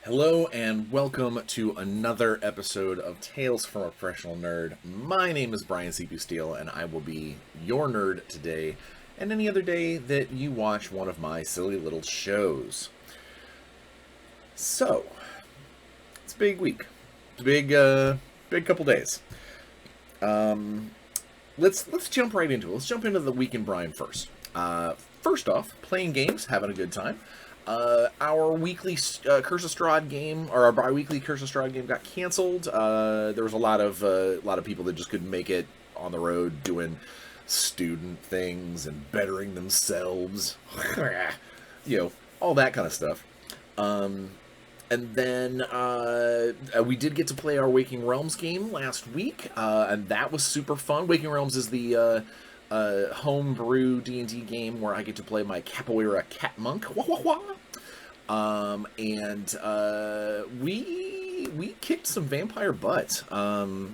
Hello and welcome to another episode of Tales from a Professional Nerd. My name is Bryan Steele and I will be your nerd today and any other day that you watch one of my silly little shows. So, it's a big week. It's a big couple days. Let's jump right into it. Let's jump into the week in Bryan first. First off, playing games, having a good time. Our weekly Curse of Strahd game, or our bi-weekly Curse of Strahd game, got canceled. There was a lot of people that just couldn't make it on the road doing student things and bettering themselves, all that kind of stuff. And then we did get to play our Waking Realms game last week, and that was super fun. Waking Realms is the homebrew D&D game where I get to play my capoeira cat monk. Wah, wah, wah. We kicked some vampire butt. The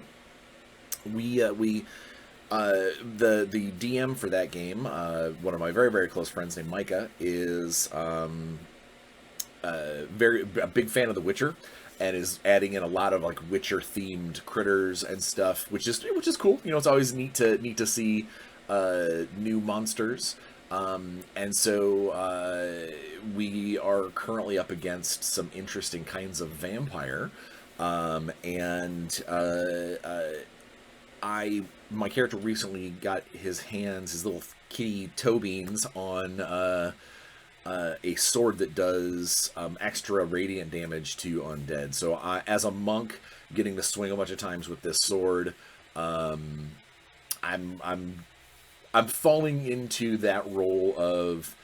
DM for that game, one of my very, very close friends named Micah, is a big fan of The Witcher, and is adding in a lot of like Witcher themed critters and stuff, which is cool. It's always neat to see new monsters. And so we are currently up against some interesting kinds of vampire. My character recently got his little kitty toe beans on a sword that does extra radiant damage to undead. So as a monk, getting to swing a bunch of times with this sword, I'm falling into that role of,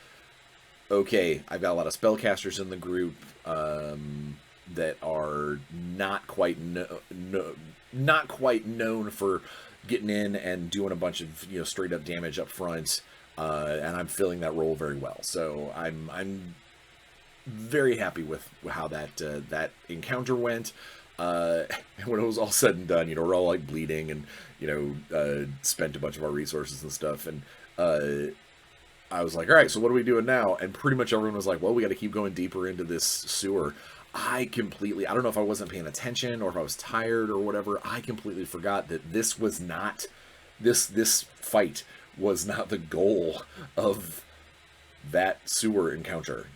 okay, I've got a lot of spellcasters in the group that are not quite known for getting in and doing a bunch of straight up damage up front, and I'm filling that role very well. So I'm very happy with how that encounter went. And when it was all said and done, we're all like bleeding and, spent a bunch of our resources and stuff. And I was like, all right, so what are we doing now? And pretty much everyone was like, well, we got to keep going deeper into this sewer. I don't know if I wasn't paying attention or if I was tired or whatever. I completely forgot that this fight was not the goal of that sewer encounter.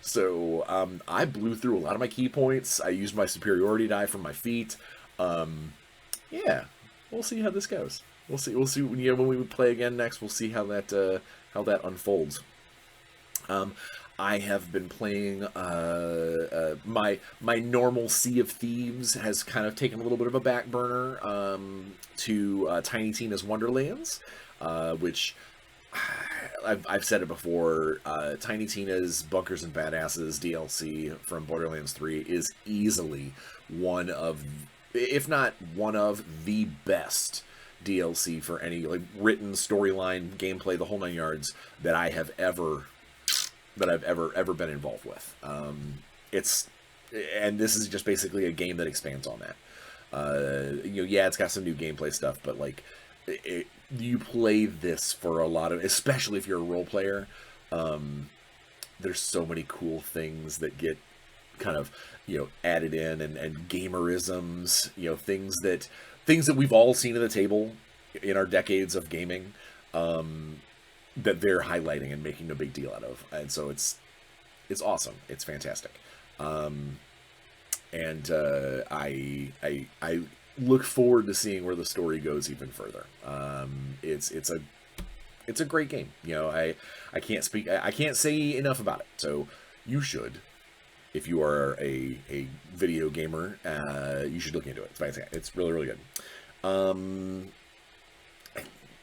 So I blew through a lot of my key points. I used my superiority die from my feet. Yeah, we'll see how this goes. We'll see. When we play again next, we'll see how that unfolds. I have been playing my normal Sea of Thieves has kind of taken a little bit of a back burner to Tiny Tina's Wonderlands, which I've said it before. Tiny Tina's Bunkers and Badasses DLC from Borderlands 3 is easily one of, if not one of, the best DLC for any like written storyline, gameplay, the whole nine yards that I've ever been involved with. And this is just basically a game that expands on that. It's got some new gameplay stuff, but like you play this for a lot of, especially if you're a role player. There's so many cool things that get kind of added in, and gamerisms, things that we've all seen at the table in our decades of gaming, that they're highlighting and making a big deal out of. And so it's awesome. It's fantastic. I look forward to seeing where the story goes even further. It's a great game. I can't say enough about it. So you should, if you are a video gamer, you should look into it. It's fantastic. It's really, really good.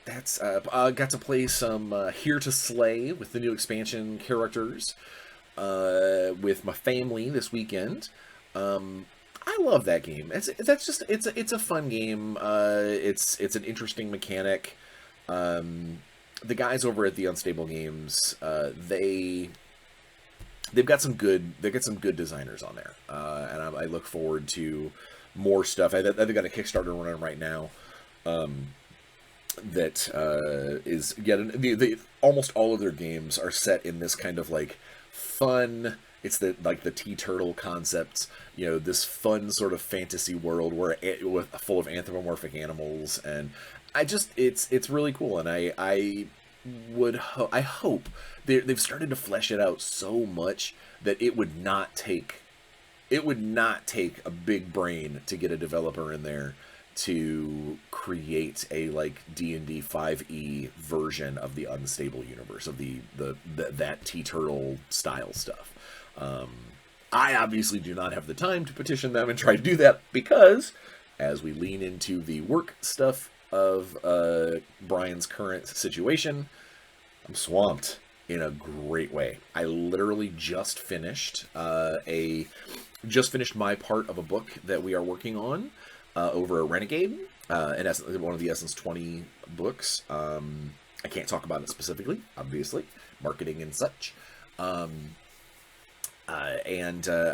Got to play some Here to Slay with the new expansion characters with my family this weekend. I love that game. It's a fun game. It's an interesting mechanic. The guys over at the Unstable Games, they've got some good designers on there, and I look forward to more stuff. They've got a Kickstarter running right now. That is almost all of their games are set in this kind of like fun it's the like the tea turtle concept, you know, this fun sort of fantasy world where with full of anthropomorphic animals, and it's really cool, and I hope they've started to flesh it out so much that it would not take a big brain to get a developer in there to create a like D&D 5e version of the unstable universe of that tea turtle style stuff. I obviously do not have the time to petition them and try to do that because as we lean into the work stuff of Bryan's current situation, I'm swamped in a great way. I literally just finished my part of a book that we are working on over at Renegade, one of the Essence 20 books. I can't talk about it specifically, obviously, marketing and such. I'm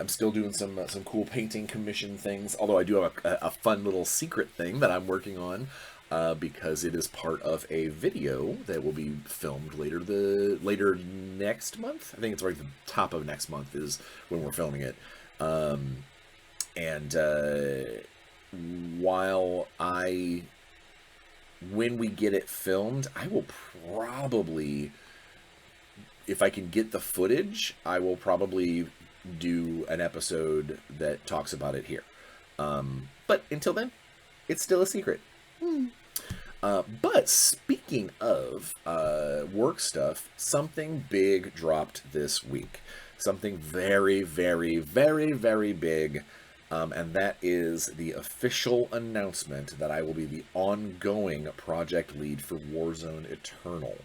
still doing some cool painting commission things, although I do have a fun little secret thing that I'm working on because it is part of a video that will be filmed later next month. I think it's right at the top of next month is when we're filming it. When we get it filmed, I will probably, if I can get the footage, I will probably do an episode that talks about it here. But until then, it's still a secret. But speaking of work stuff, something big dropped this week. Something very, very, very, very big. And that is the official announcement that I will be the ongoing project lead for Warzone Eternal.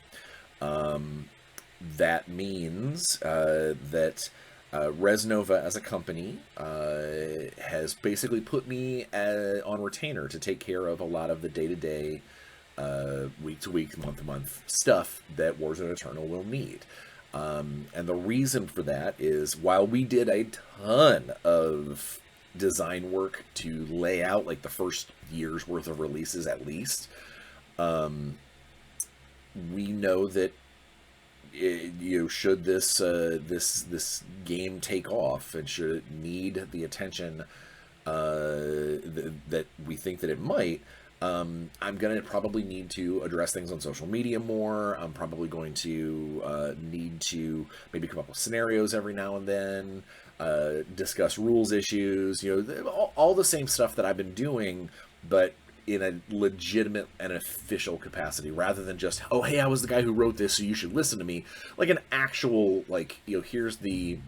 That means that Resnova as a company has basically put me on retainer to take care of a lot of the day-to-day, week-to-week, month-to-month stuff that Warzone Eternal will need. And the reason for that is while we did a ton of design work to lay out like the first year's worth of releases at least, we know that should this game take off and should it need the attention that we think that it might, I'm going to probably need to address things on social media more. I'm probably going to need to maybe come up with scenarios every now and then, discuss rules issues, all the same stuff that I've been doing, but in a legitimate and official capacity, rather than just, oh, hey, I was the guy who wrote this, so you should listen to me. Like an actual, here's the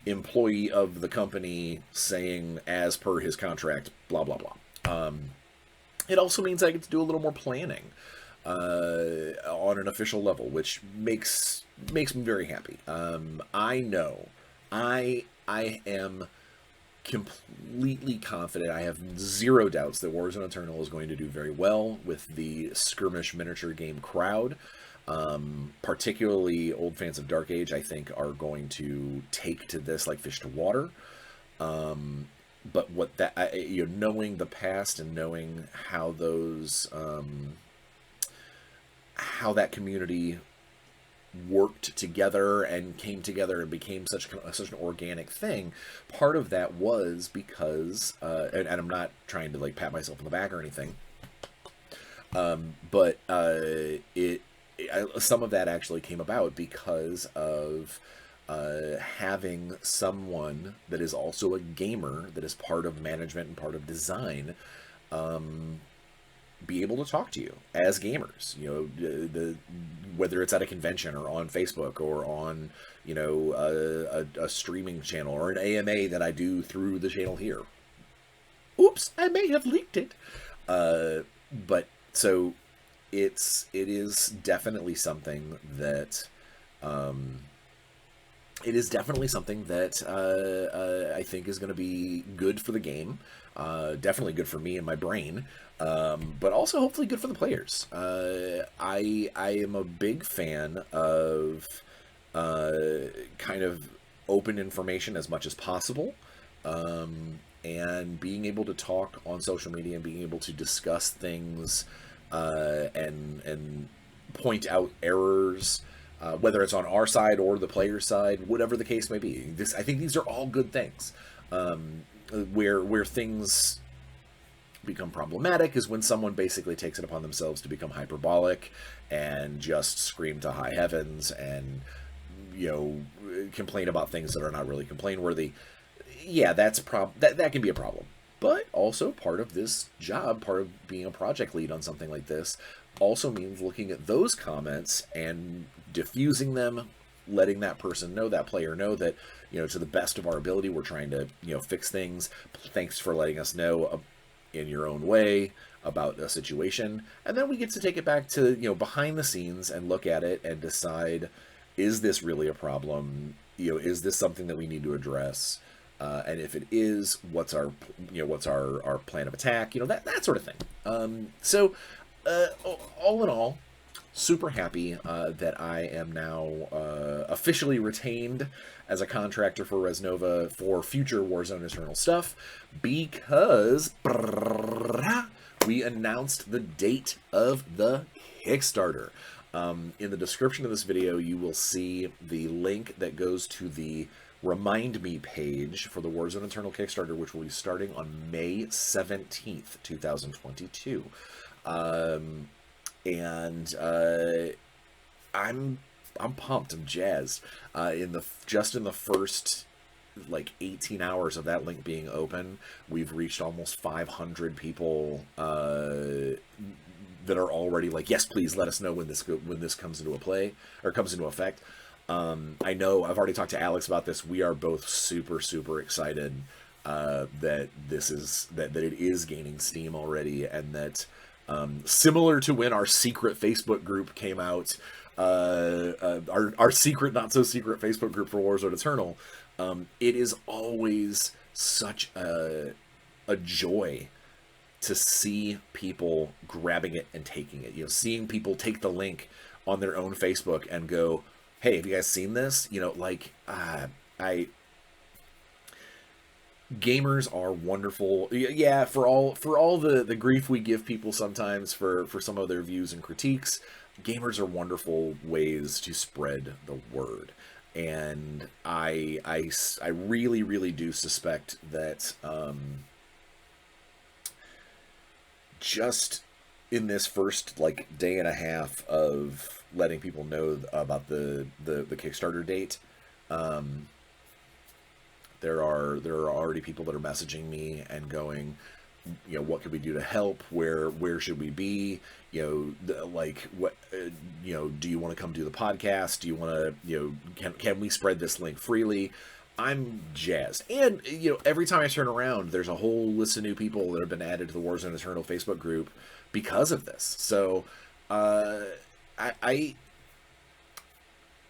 employee of the company saying, as per his contract, blah, blah, blah. It also means I get to do a little more planning on an official level, which makes me very happy. I know I am completely confident. I have zero doubts that Warzone Eternal is going to do very well with the skirmish miniature game crowd. Particularly old fans of Dark Age, I think, are going to take to this like fish to water. But what that, knowing the past and knowing how how that community worked together and came together and became such an organic thing, part of that was because, and I'm not trying to like pat myself on the back or anything, but some of that actually came about because of having someone that is also a gamer, that is part of management and part of design, be able to talk to you as gamers, whether it's at a convention or on Facebook or on, a streaming channel or an AMA that I do through the channel here. Oops, I may have leaked it. But so it is definitely something that, I think is going to be good for the game. Definitely good for me and my brain, but also hopefully good for the players. I am a big fan of kind of open information as much as possible, and being able to talk on social media and being able to discuss things and point out errors whether it's on our side or the player's side, whatever the case may be. I think these are all good things. Where things become problematic is when someone basically takes it upon themselves to become hyperbolic and just scream to high heavens and, you know, complain about things that are not really complain worthy. Yeah, that can be a problem. But also part of this job, part of being a project lead on something like this, also means looking at those comments and diffusing them, letting that person know, that player know that, you know, to the best of our ability, we're trying to, you know, fix things. Thanks for letting us know in your own way about a situation. And then we get to take it back to, you know, behind the scenes and look at it and decide, is this really a problem? You know, is this something that we need to address? And if it is, what's our plan of attack? You know, that sort of thing. So all in all, super happy that I am now officially retained as a contractor for Resnova for future Warzone Eternal stuff, because we announced the date of the Kickstarter. In the description of this video, you will see the link that goes to the Remind Me page for the Warzone Eternal Kickstarter, which will be starting on May 17th, 2022. I'm pumped. I'm jazzed. In the first like 18 hours of that link being open, we've reached almost 500 people that are already like, yes, please let us know when this comes into effect. I know I've already talked to Alex about this. We are both super, super excited that it is gaining steam already, and that similar to when our secret Facebook group came out, our secret, not so secret Facebook group for Warzone Eternal, it is always such a joy to see people grabbing it and taking it. You know, seeing people take the link on their own Facebook and go, hey, have you guys seen this? You know, like, gamers are wonderful. Yeah, for all the grief we give people sometimes for some of their views and critiques, gamers are wonderful ways to spread the word. And I really, really do suspect that just in this first like day and a half of letting people know about the Kickstarter date, there are already people that are messaging me and going, you know, what could we do to help? Where should we be? You know, like what, you know, do you want to come do the podcast? Do you want to, you know, can we spread this link freely? I'm jazzed. And, you know, every time I turn around, there's a whole list of new people that have been added to the Warzone Eternal Facebook group because of this. So,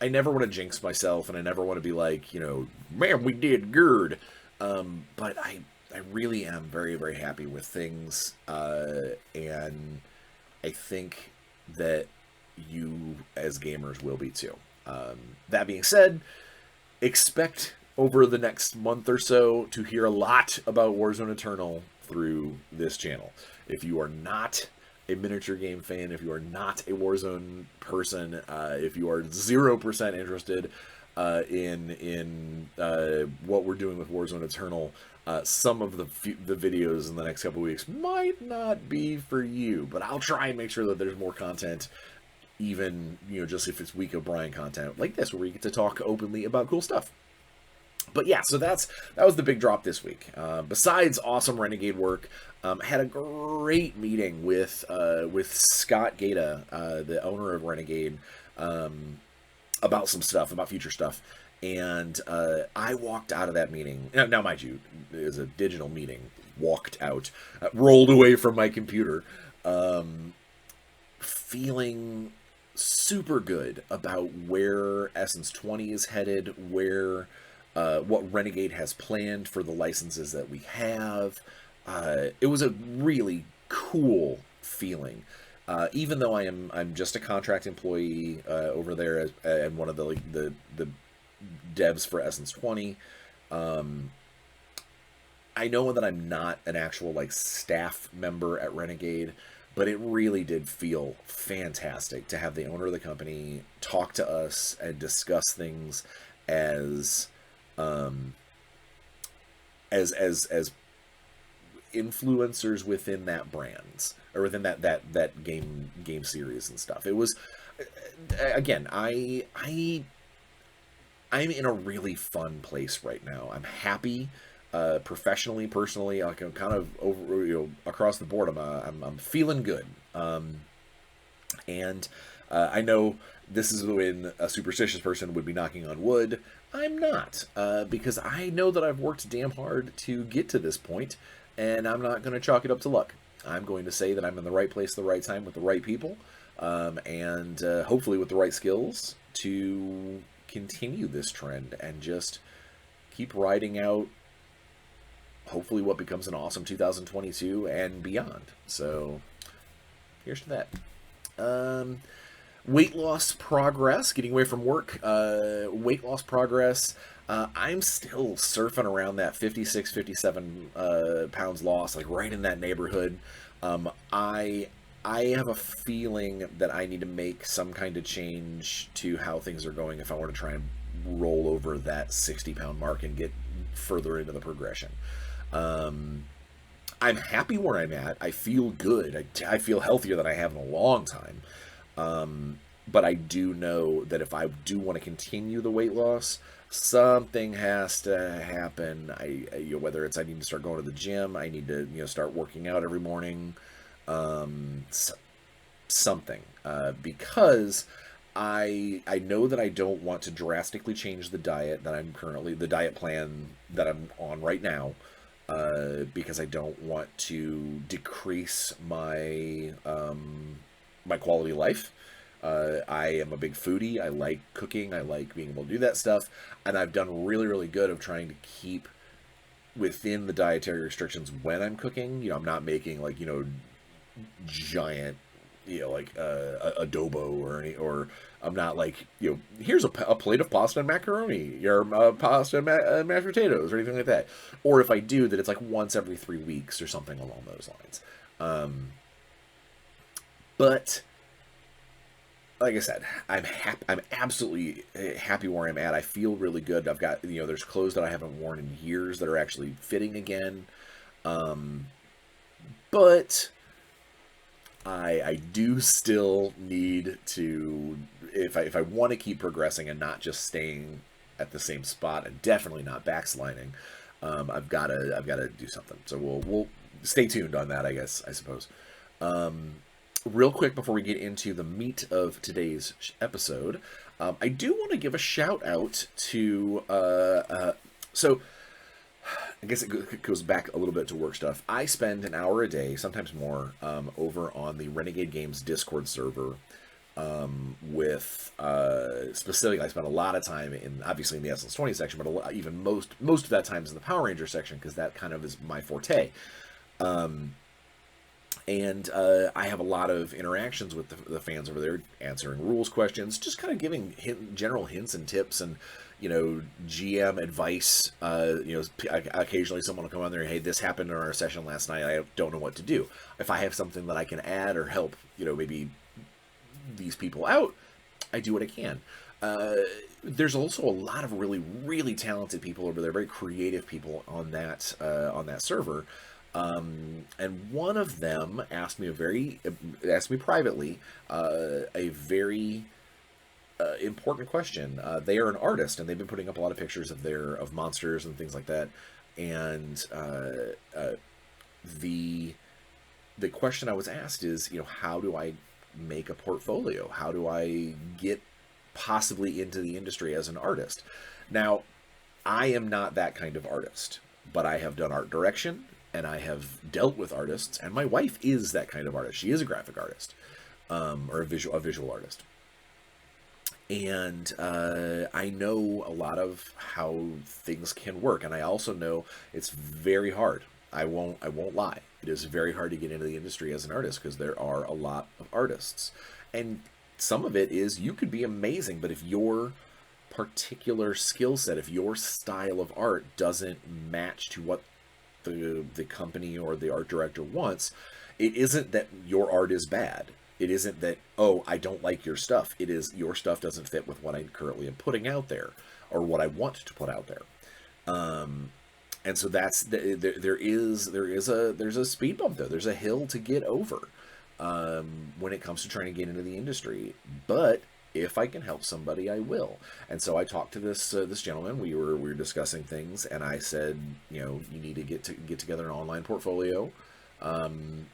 I never want to jinx myself, and I never want to be like, you know, man, we did good. But I really am very, very happy with things. And I think that you as gamers will be too. That being said, expect over the next month or so to hear a lot about Warzone Eternal through this channel. If you are not a miniature game fan, if you are not a Warzone person, if you are 0% interested in what we're doing with Warzone Eternal, some of the videos in the next couple of weeks might not be for you, but I'll try and make sure that there's more content, even, you know, just if it's Week of Bryan content like this, where we get to talk openly about cool stuff. But yeah, so that was the big drop this week. Besides awesome Renegade work, had a great meeting with Scott Gata, the owner of Renegade, about some stuff, about future stuff. And I walked out of that meeting. Now, mind you, it was a digital meeting. Walked out, rolled away from my computer, feeling super good about where Essence 20 is headed, what Renegade has planned for the licenses that we have. It was a really cool feeling. Even though I'm just a contract employee over there and one of the devs for Essence 20. I know that I'm not an actual like staff member at Renegade, But it really did feel fantastic to have the owner of the company talk to us and discuss things as um, as influencers within that brands or within that game series and stuff. It was again, I'm in a really fun place right now. I'm happy, professionally, personally. Like I'm kind of over, across the board. I'm feeling good. And I know this is when a superstitious person would be knocking on wood. I'm not, because I know that I've worked damn hard to get to this point, and I'm not going to chalk it up to luck. I'm going to say that I'm in the right place at the right time with the right people, and hopefully with the right skills to continue this trend and just keep riding out hopefully what becomes an awesome 2022 and beyond. So here's to that. Weight loss progress, getting away from work, weight loss progress. I'm still surfing around that 56, 57 pounds lost, like right in that neighborhood. I have a feeling that I need to make some kind of change to how things are going if I want to try and roll over that 60-pound mark and get further into the progression. I'm happy where I'm at. I feel good. I feel healthier than I have in a long time. But I do know that if I do want to continue the weight loss, something has to happen. Whether it's I need to start going to the gym, I need to start working out every morning, something, because I know that I don't want to drastically change the diet the diet plan that I'm on right now. Because I don't want to decrease my my quality of life. I am a big foodie. I like cooking. I like being able to do that stuff. And I've done really, really good of trying to keep within the dietary restrictions when I'm cooking. I'm not making like, giant, like adobo or I'm not like, here's a plate of pasta and macaroni, or pasta and mashed potatoes, or anything like that. Or if I do, that it's like once every 3 weeks or something along those lines. But like I said, I'm happy. I'm absolutely happy where I'm at. I feel really good. I've got, there's clothes that I haven't worn in years that are actually fitting again. But I do still need to, if I want to keep progressing and not just staying at the same spot and definitely not backsliding, I've got to do something. So we'll stay tuned on that, I suppose. Real quick before we get into the meat of today's episode, I do want to give a shout out to so I guess it goes back a little bit to work stuff. I spend an hour a day, sometimes more, over on the Renegade Games Discord server. With specifically, I spend a lot of time obviously in the SS20 section, but even most of that time is in the Power Ranger section because that kind of is my forte. And I have a lot of interactions with the fans over there, answering rules questions, just kind of giving general hints and tips and, GM advice. Occasionally someone will come on there and, hey, this happened in our session last night. I don't know what to do. If I have something that I can add or help, maybe these people out, I do what I can. There's also a lot of really, really talented people over there, very creative people on that server. And one of them asked me privately a very important question. They are an artist, and they've been putting up a lot of pictures of monsters and things like that. And the question I was asked is, how do I make a portfolio? How do I get possibly into the industry as an artist? Now, I am not that kind of artist, but I have done art direction. And I have dealt with artists, and my wife is that kind of artist. She is a graphic artist, or a visual artist. And I know a lot of how things can work, and I also know it's very hard. I won't lie. It is very hard to get into the industry as an artist because there are a lot of artists, and some of it is you could be amazing, but if your particular skill set, if your style of art doesn't match to what the company or the art director wants. It isn't that your art is bad. It isn't that, oh, I don't like your stuff. It is your stuff doesn't fit with what I currently am putting out there, or what I want to put out there. And so there's a speed bump there. There's a hill to get over when it comes to trying to get into the industry. But if I can help somebody, I will. And so I talked to this gentleman. We were discussing things, and I said, you need to get together an online portfolio, and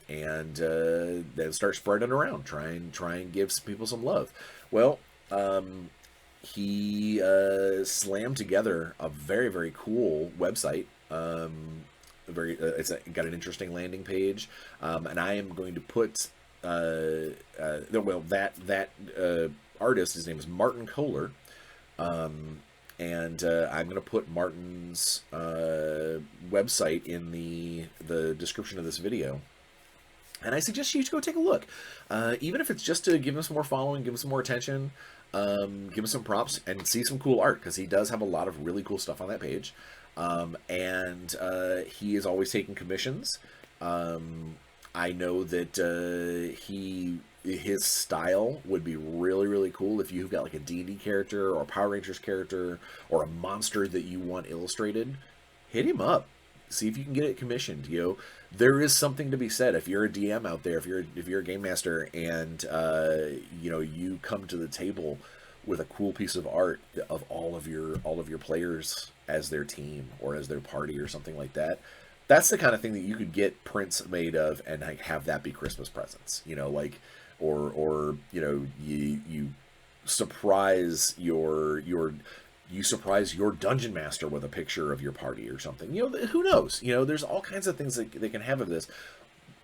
then start spreading it around. Try and give people some love. Well, he slammed together a very, very cool website. It's got an interesting landing page, and I am going to put that artist. His name is Martin Kohler, and I'm going to put Martin's website in the description of this video. And I suggest you to go take a look, even if it's just to give him some more following, give him some more attention, give him some props, and see some cool art, because he does have a lot of really cool stuff on that page. And he is always taking commissions. I know that his style would be really, really cool if you've got like a D&D character or a Power Rangers character or a monster that you want illustrated. Hit him up. See if you can get it commissioned. There is something to be said if you're a DM out there, if you're a game master, and you come to the table with a cool piece of art of all of your players as their team or as their party or something like that. That's the kind of thing that you could get prints made of and like have that be Christmas presents. Or you surprise your dungeon master with a picture of your party or something. Who knows? There's all kinds of things that they can have of this.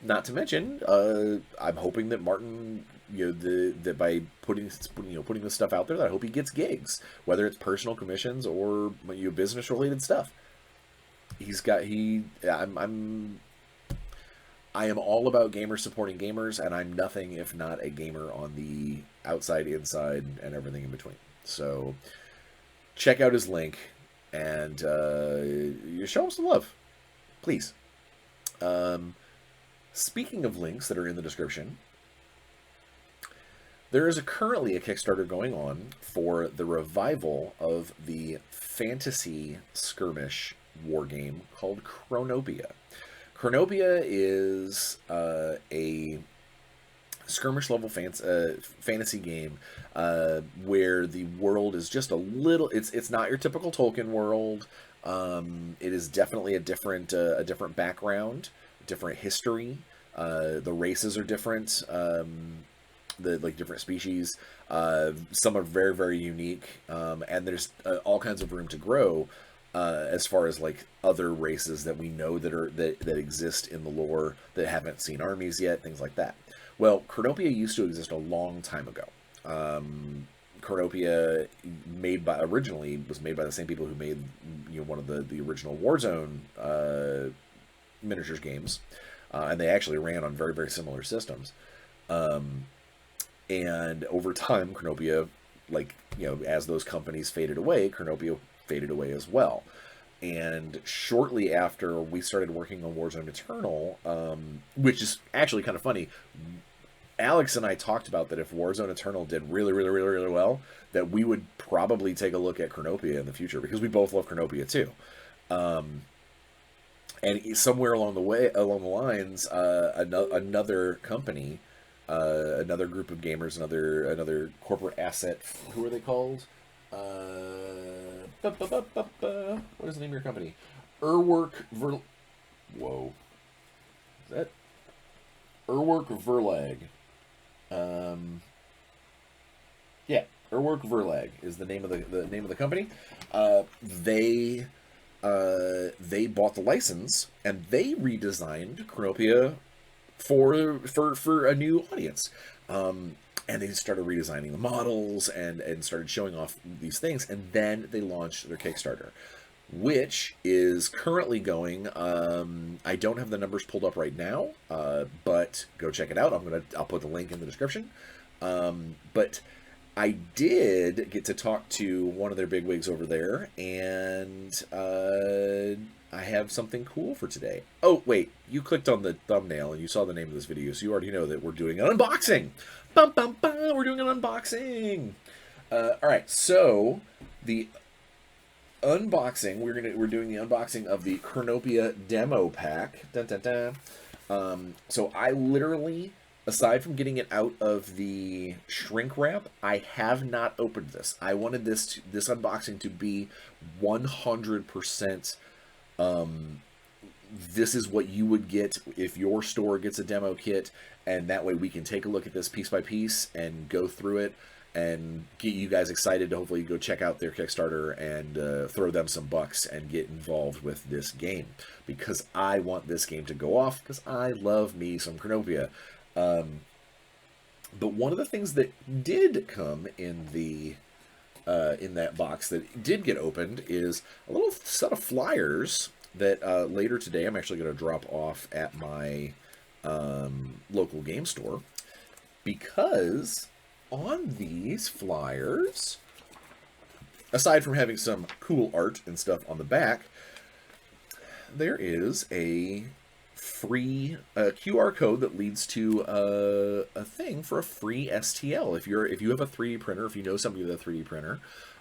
Not to mention, I'm hoping that Martin, that by putting this stuff out there, that I hope he gets gigs, whether it's personal commissions or business related stuff. I am all about gamers supporting gamers, and I'm nothing if not a gamer on the outside, inside, and everything in between. So check out his link, and you show him some love, please. Speaking of links that are in the description, there is currently a Kickstarter going on for the revival of the fantasy skirmish war game called Kronopia. Kronopia is a skirmish level fantasy game where the world is just a little. It's not your typical Tolkien world. It is definitely a different background, different history. The races are different. The different species. Some are very, very unique, and there's all kinds of room to grow. As far as like other races that we know that exist in the lore that haven't seen armies yet, things like that. Well, Kronopia used to exist a long time ago. Kronopia originally was made by the same people who made one of the original Warzone miniatures games, and they actually ran on very, very similar systems. And over time, Kronopia, as those companies faded away, Kronopia faded away as well. And shortly after we started working on Warzone Eternal, which is actually kind of funny, Alex and I talked about that if Warzone Eternal did really, really, really, really well, that we would probably take a look at Kronopia in the future, because we both love Kronopia too. And somewhere along the lines, another company, another group of gamers, another corporate asset. Who are they called? What is the name of your company? Whoa. Is that Urwerk Verlag? Yeah, Urwerk Verlag is the name of the company. They bought the license and they redesigned Kronopia for a new audience. And they started redesigning the models and started showing off these things. And then they launched their Kickstarter, which is currently going. I don't have the numbers pulled up right now, but go check it out. I'll put the link in the description. But I did get to talk to one of their bigwigs over there, and I have something cool for today. Oh, wait, you clicked on the thumbnail and you saw the name of this video, so you already know that we're doing an unboxing. Bum, bum, bum, we're doing an unboxing. All right, so the unboxing, we're doing the unboxing of the Chronopia Demo Pack. Dun, dun, dun. So I literally, aside from getting it out of the shrink wrap, I have not opened this. I wanted this unboxing to be 100%. This is what you would get if your store gets a demo kit, and that way we can take a look at this piece by piece and go through it and get you guys excited to hopefully go check out their Kickstarter and throw them some bucks and get involved with this game, because I want this game to go off, because I love me some Kronopia. But one of the things that did come in the in that box that did get opened is a little set of flyers that later today I'm actually going to drop off at my local game store, because on these flyers, aside from having some cool art and stuff on the back, there is a free QR code that leads to a thing for a free STL. If you have a 3D printer, if you know somebody with a 3D printer,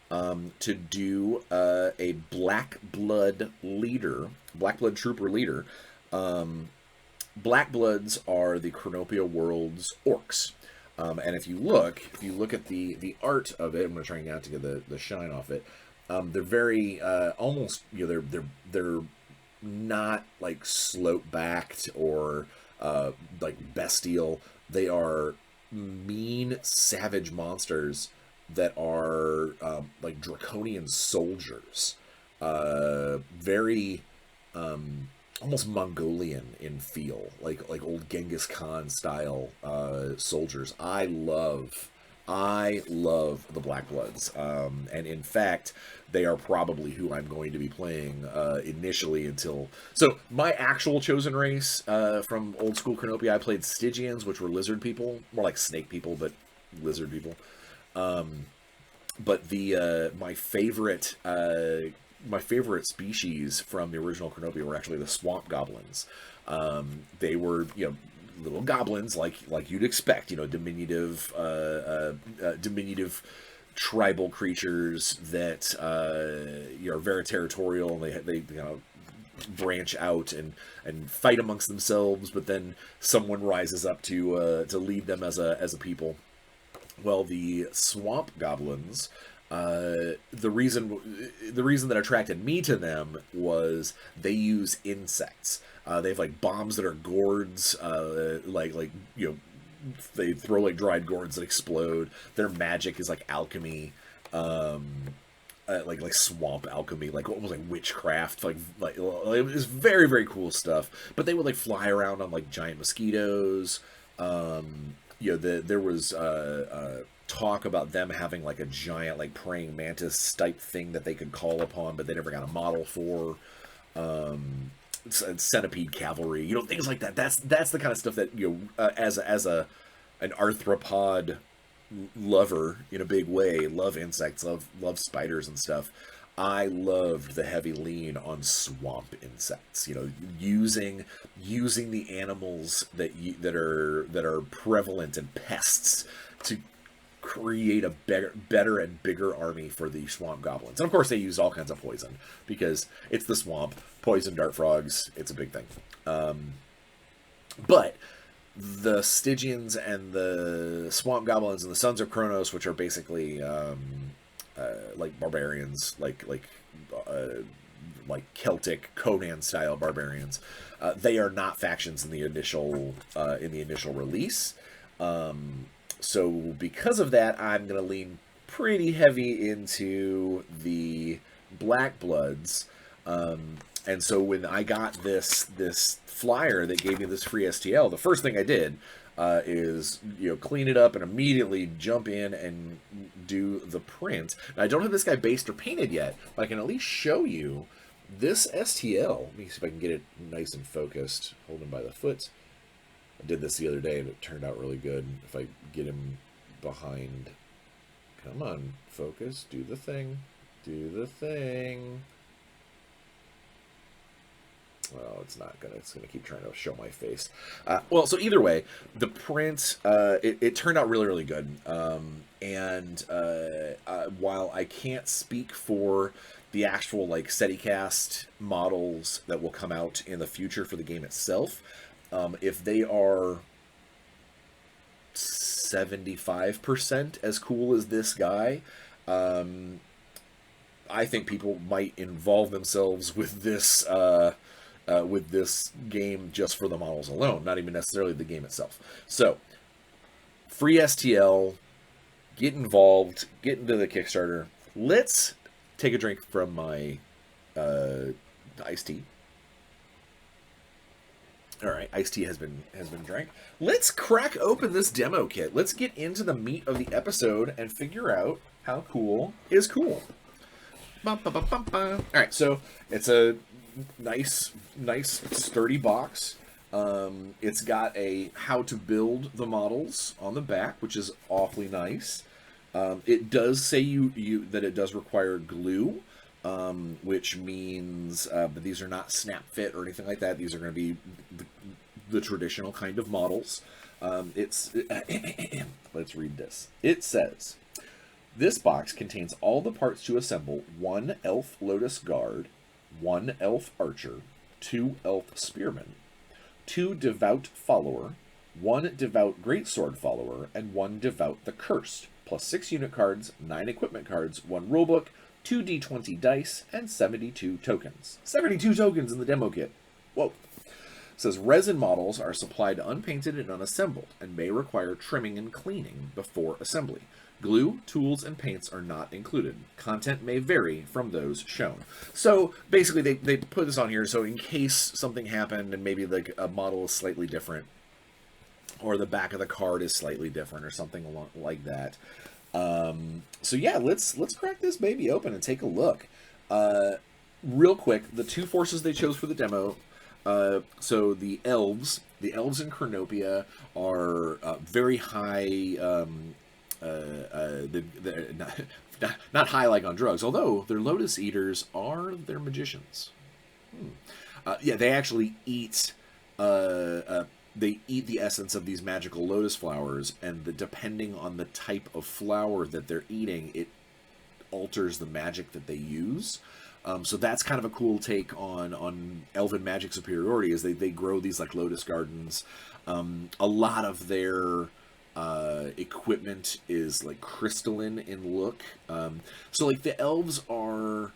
to do a Black Blood Trooper leader. Black Bloods are the Kronopia world's orcs. And if you look at the art of it, I'm going to try and get to get the shine off it. They're very almost, they're not like slope backed or like bestial. They are mean, savage monsters that are like draconian soldiers. Very almost Mongolian in feel, like old Genghis Khan style soldiers. I love the Black Bloods, and in fact, they are probably who I'm going to be playing initially until... So, my actual chosen race from old school Kronopia, I played Stygians, which were lizard people, more like snake people, but lizard people. But my favorite species from the original Kronopia were actually the swamp goblins. They were, little goblins like you'd expect, diminutive tribal creatures that are very territorial. They branch out and fight amongst themselves, but then someone rises up to lead them as a people. Well, the swamp goblins, the reason that attracted me to them was they use insects. They have like bombs that are gourds, they throw like dried gourds that explode. Their magic is like alchemy, like swamp alchemy, like almost like witchcraft. Like it was very, very cool stuff. But they would like fly around on like giant mosquitoes. There was talk about them having like a giant like praying mantis type thing that they could call upon, but they never got a model for. Centipede cavalry, things like that. That's the kind of stuff that as an arthropod lover in a big way, love insects, love spiders and stuff. I loved the heavy lean on swamp insects. Using the animals that are prevalent and pests to create a better and bigger army for the swamp goblins. And of course they use all kinds of poison, because it's the swamp. Poison dart frogs, it's a big thing. But the Stygians and the swamp goblins and the Sons of Kronos, which are basically like barbarians, like Celtic Conan style barbarians, they are not factions in the initial release. So because of that, I'm going to lean pretty heavy into the Black Bloods. And so when I got this flyer that gave me this free STL, the first thing I did is clean it up and immediately jump in and do the print. Now, I don't have this guy based or painted yet, but I can at least show you this STL. Let me see if I can get it nice and focused. Hold him by the foot. I did this the other day and it turned out really good. If I get him behind... Come on, focus. Do the thing. Do the thing. Well, it's not gonna. It's gonna keep trying to show my face. Well, so either way, the print it turned out really really good. And while I can't speak for the actual like SteadyCast models that will come out in the future for the game itself, if they are 75% as cool as this guy, I think people might involve themselves with this game just for the models alone, not even necessarily the game itself. So, free STL, get involved, get into the Kickstarter. Let's take a drink from my iced tea. All right, iced tea has been drank. Let's crack open this demo kit. Let's get into the meat of the episode and figure out how cool is cool. All right, so it's a nice sturdy box. It's got a how to build the models on the back, which is awfully nice. It does say that it does require glue, which means that these are not snap fit or anything like that. These are going to be the traditional kind of models. Let's read this. It says, this box contains all the parts to assemble 1 elf lotus guard, 1 elf archer, 2 elf spearmen, 2 devout follower, 1 devout greatsword follower, and 1 devout the cursed, plus 6 unit cards, 9 equipment cards, 1 rulebook, 2 d20 dice, and 72 tokens. 72 tokens in the demo kit. Whoa. It says resin models are supplied unpainted and unassembled, and may require trimming and cleaning before assembly. Glue, tools, and paints are not included. Content may vary from those shown. So basically they put this on here so in case something happened and maybe like a model is slightly different, or the back of the card is slightly different or something like that. So yeah, let's crack this baby open and take a look. Real quick, the 2 forces they chose for the demo. So the elves in Chronopia are very high. They're not high like on drugs, although their lotus eaters are their magicians. Yeah, they actually eat. They eat the essence of these magical lotus flowers, and depending on the type of flower that they're eating, it alters the magic that they use. So that's kind of a cool take on elven magic superiority, is they grow these like lotus gardens. A lot of their equipment is like crystalline in look. So like the elves are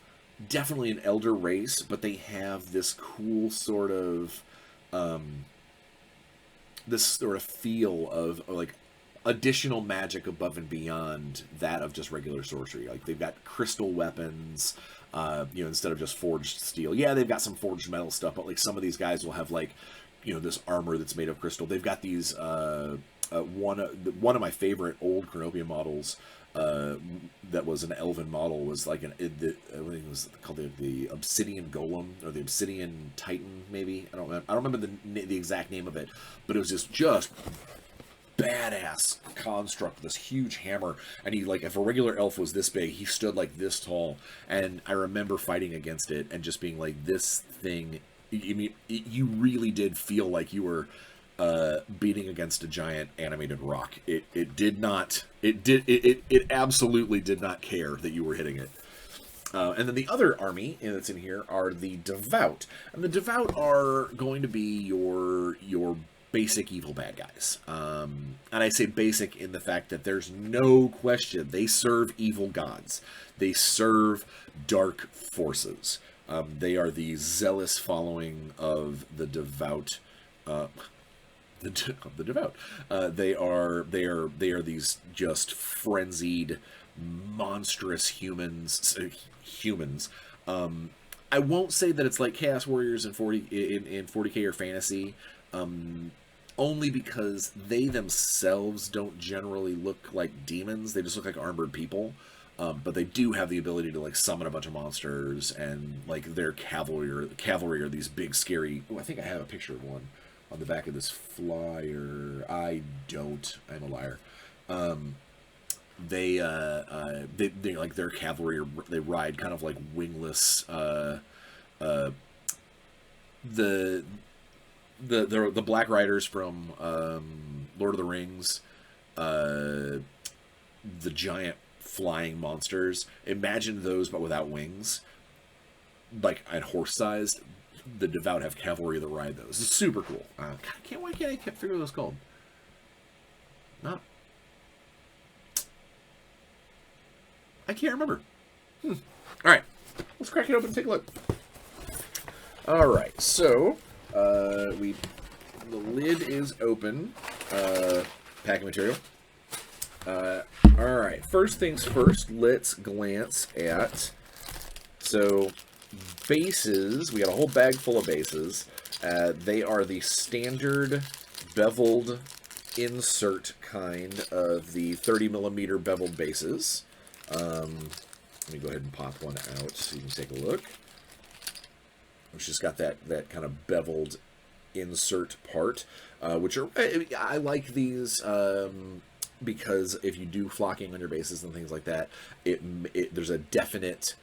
definitely an elder race, but they have this cool sort of feel of like additional magic above and beyond that of just regular sorcery. Like they've got crystal weapons, instead of just forged steel. Yeah, they've got some forged metal stuff, but like some of these guys will have like, this armor that's made of crystal. They've got these one of my favorite old Kronopia models that was an elven model was like I think it was called the Obsidian Golem or the Obsidian Titan, maybe. I don't remember the exact name of it, but it was just badass construct, this huge hammer, and he, like, if a regular elf was this big, he stood like this tall, and I remember fighting against it and just being like, this thing, I mean, you really did feel like you were beating against a giant animated rock. It absolutely did not care that you were hitting it. And then the other army that's in here are the Devout. And the Devout are going to be your basic evil bad guys. And I say basic in the fact that there's no question they serve evil gods. They serve dark forces. They are the zealous following of the Devout. The Devout. They are these just frenzied, monstrous humans. I won't say that it's like Chaos Warriors in 40K or fantasy, only because they themselves don't generally look like demons. They just look like armored people. But they do have the ability to like summon a bunch of monsters, and like their cavalry are these big scary. Oh, I think I have a picture of one on the back of this flyer. I don't. I'm a liar. They like their cavalry. They ride kind of like wingless. the the Black Riders from Lord of the Rings, the giant flying monsters. Imagine those, but without wings, like at horse sized. The Devout have cavalry that ride those. It's super cool. God, why can't I figure out what it's called? Not. I can't remember. All right, let's crack it open and take a look. All right, so the lid is open. Packing material. All right, first things first. Let's glance at bases. We got a whole bag full of bases. They are the standard beveled insert kind of the 30mm beveled bases. Let me go ahead and pop one out so you can take a look. Which just got that kind of beveled insert part, which are, I like these because if you do flocking on your bases and things like that, there's a definite,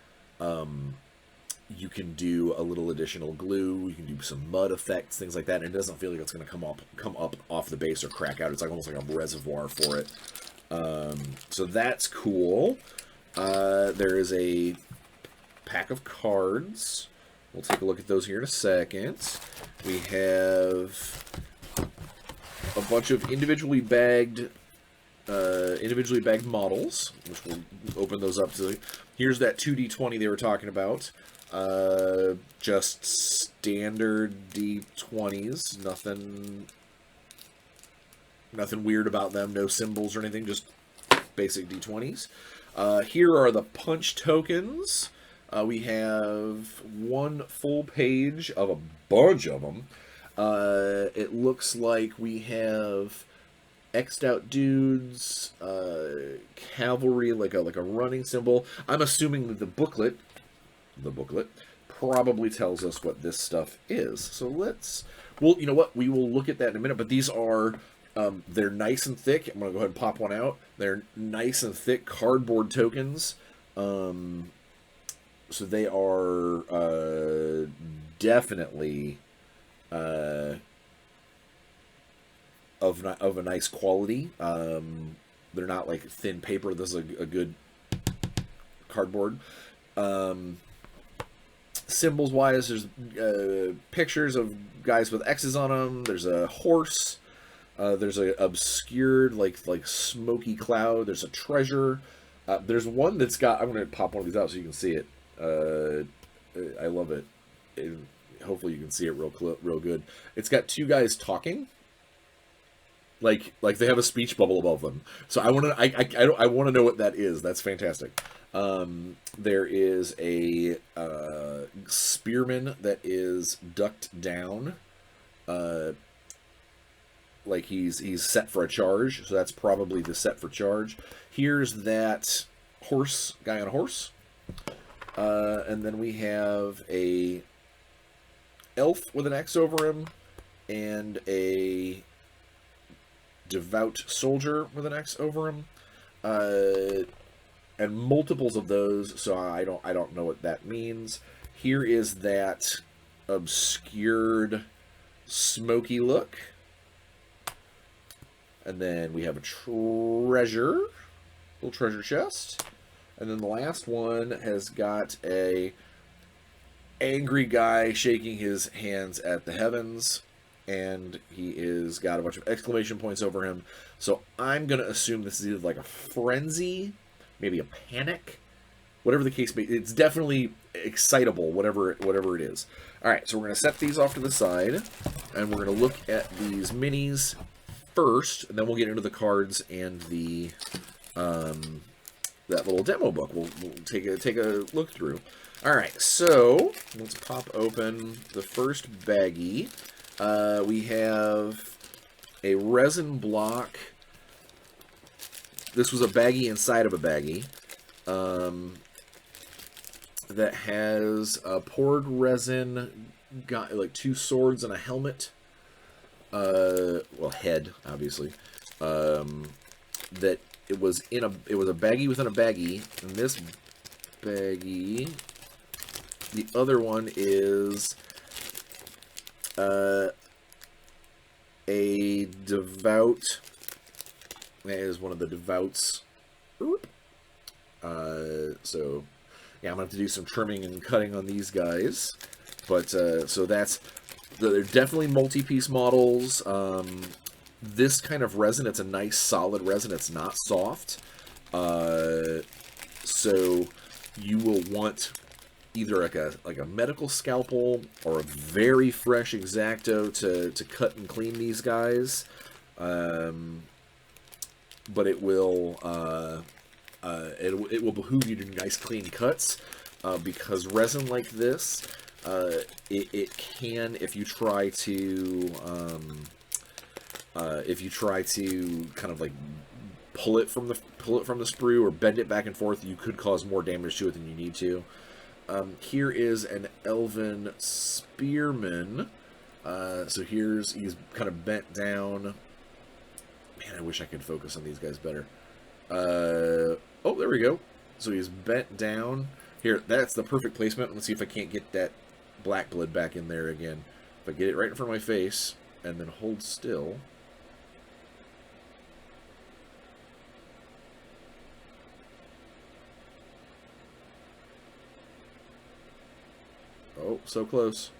you can do a little additional glue, you can do some mud effects, things like that, and it doesn't feel like it's going to come up off the base or crack out. It's like almost like a reservoir for it. So that's cool. There is a pack of cards. We'll take a look at those here in a second. We have a bunch of individually bagged models, which we'll open those up to. Here's that 2D20 they were talking about. Just standard D20s. Nothing weird about them. No symbols or anything. Just basic D20s. Here are the punch tokens. We have one full page of a bunch of them. It looks like we have X'd out dudes, cavalry, like a running symbol. I'm assuming that the booklet probably tells us what this stuff is. So you know what? We will look at that in a minute. But these are, they're nice and thick. I'm gonna go ahead and pop one out. They're nice and thick cardboard tokens. So they are definitely of a nice quality. They're not like thin paper. This is a good cardboard. Symbols wise, there's pictures of guys with X's on them. There's a horse. There's an obscured like smoky cloud. There's a treasure. There's one that's got. I'm gonna pop one of these out so you can see it. I love it. Hopefully you can see it real good. It's got two guys talking, like they have a speech bubble above them. So I want to know what that is. That's fantastic. There is a spearman that is ducked down, like he's set for a charge. So that's probably the set for charge. Here's that horse guy on a horse. And then we have a elf with an X over him, and a devout soldier with an X over him, and multiples of those. So I don't know what that means. Here is that obscured, smoky look, and then we have a little treasure chest. And then the last one has got a angry guy shaking his hands at the heavens, and he is got a bunch of exclamation points over him. So I'm gonna assume this is either like a frenzy, maybe a panic, whatever the case may be. It's definitely excitable, whatever it is. All right, so we're gonna set these off to the side, and we're gonna look at these minis first, and then we'll get into the cards and the that little demo book. We'll take a look through. All right, so let's pop open the first baggie. We have a resin block. This was a baggie inside of a baggie that has a poured resin, got like two swords and a helmet. Well, head obviously. That it was a baggie within a baggie, and this baggie, the other one is A Devout. That is one of the Devouts. So, yeah, I'm going to have to do some trimming and cutting on these guys. But, so they're definitely multi-piece models. This kind of resin, it's a nice solid resin. It's not soft. So you will want either like a medical scalpel or a very fresh X-Acto to cut and clean these guys. But it will behoove you to do nice clean cuts, because resin like this, it can, if you try to kind of like pull it from the sprue or bend it back and forth, you could cause more damage to it than you need to. Here is an Elven Spearman. So he's kind of bent down. Man, I wish I could focus on these guys better. Oh, there we go. So he's bent down. Here, that's the perfect placement. Let's see if I can't get that black blood back in there again. If I get it right in front of my face and then hold still. Oh, so close.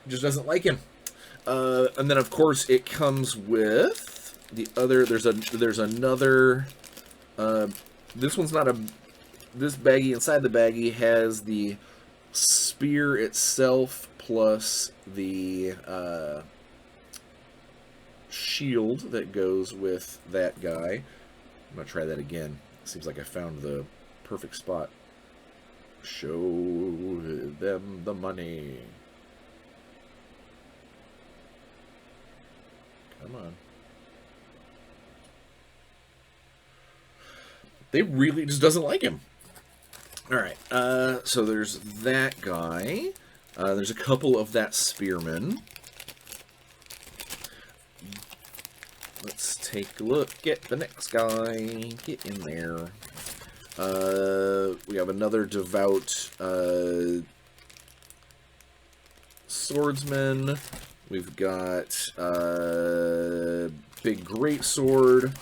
Just doesn't like him. And then, of course, it comes with the other. There's another. This one's not a. This baggie inside the baggie has the spear itself plus the shield that goes with that guy. I'm gonna try that again. Seems like I found the perfect spot. Show them the money. Come on. They really just doesn't like him. Alright, so there's that guy. There's a couple of that spearman. Let's take a look at the next guy. Get in there. We have another devout swordsman. We've got big greatsword.